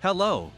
Hello!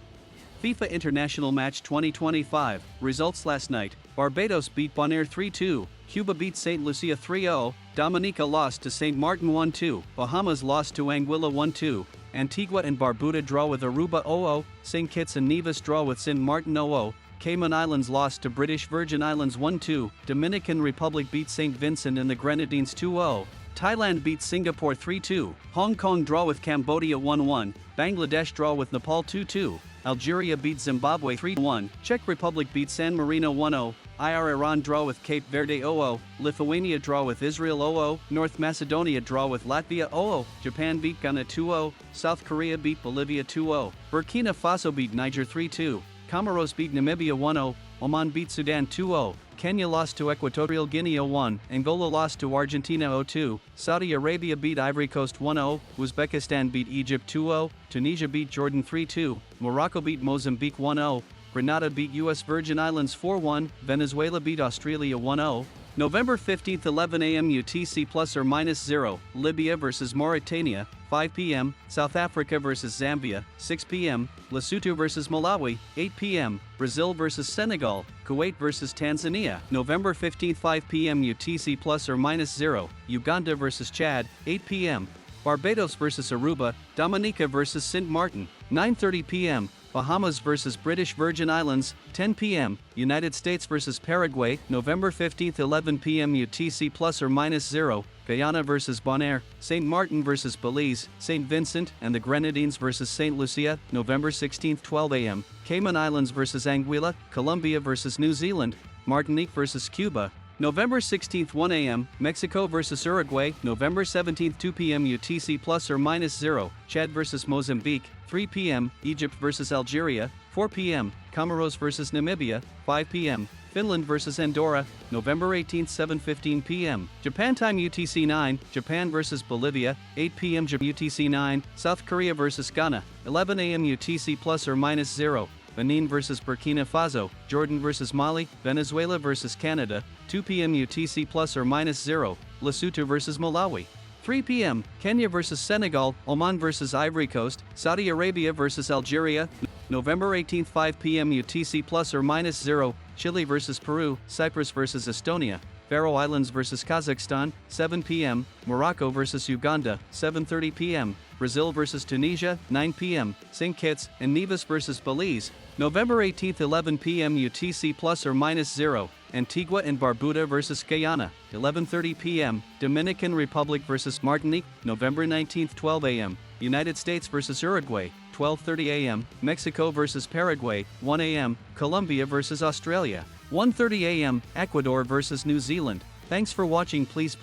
FIFA International Match 2025, results last night, Barbados beat Bonaire 3-2, Cuba beat St. Lucia 3-0, Dominica lost to St. Martin 1-2, Bahamas lost to Anguilla 1-2, Antigua and Barbuda draw with Aruba 0-0, St. Kitts and Nevis draw with St. Martin 0-0, Cayman Islands lost to British Virgin Islands 1-2, Dominican Republic beat St. Vincent and the Grenadines 2-0, Thailand beat Singapore 3-2, Hong Kong draw with Cambodia 1-1, Bangladesh draw with Nepal 2-2, Algeria beat Zimbabwe 3-1, Czech Republic beat San Marino 1-0, Iran draw with Cape Verde 0-0, Lithuania draw with Israel 0-0, North Macedonia draw with Latvia 0-0, Japan beat Ghana 2-0, South Korea beat Bolivia 2-0, Burkina Faso beat Niger 3-2, Comoros beat Namibia 1-0, Oman beat Sudan 2-0, Kenya lost to Equatorial Guinea 0-1, Angola lost to Argentina 0-2, Saudi Arabia beat Ivory Coast 1-0, Uzbekistan beat Egypt 2-0, Tunisia beat Jordan 3-2, Morocco beat Mozambique 1-0, Grenada beat US Virgin Islands 4-1, Venezuela beat Australia 1-0. November 15th 11 a.m. UTC ±0, Libya vs Mauritania, 5 p.m., South Africa vs Zambia, 6 p.m., Lesotho vs Malawi, 8 p.m., Brazil vs Senegal, Kuwait vs Tanzania, November 15th 5 p.m. UTC ±0, Uganda vs Chad, 8 p.m., Barbados vs Aruba, Dominica vs St. Martin, 9:30 p.m., Bahamas vs British Virgin Islands, 10 p.m., United States vs Paraguay, November 15th 11 p.m. UTC ±0, Guyana vs Bonaire, St. Martin vs Belize, St. Vincent and the Grenadines vs St. Lucia, November 16th 12 a.m., Cayman Islands vs Anguilla, Colombia vs New Zealand, Martinique vs Cuba, November 16th 1 a.m., Mexico vs Uruguay, November 17th 2 p.m. UTC ±0, Chad vs Mozambique, 3 p.m., Egypt vs Algeria, 4 p.m., Comoros vs Namibia, 5 p.m., Finland vs Andorra, November 18th 7:15 p.m., Japan time UTC 9, Japan vs Bolivia, 8 p.m. UTC 9, South Korea vs Ghana, 11 a.m. UTC ±0, Benin vs Burkina Faso, Jordan vs Mali, Venezuela vs Canada, 2 p.m. UTC ±0, Lesotho vs Malawi. 3 p.m., Kenya vs Senegal, Oman vs Ivory Coast, Saudi Arabia vs Algeria, November 18th 5 p.m. UTC ±0, Chile vs Peru, Cyprus vs Estonia, Faroe Islands vs Kazakhstan, 7 p.m., Morocco vs Uganda, 7:30 p.m., Brazil vs Tunisia, 9 p.m., St. Kitts and Nevis vs Belize, November 18th 11 p.m. UTC ±0, Antigua and Barbuda vs Guyana, 11:30 p.m., Dominican Republic vs Martinique, November 19th 12 a.m., United States vs Uruguay, 12:30 a.m., Mexico vs Paraguay, 1 a.m., Colombia vs Australia, 1:30 a.m., Ecuador vs New Zealand. Thanks for watching. Please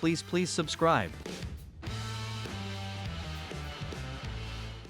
subscribe.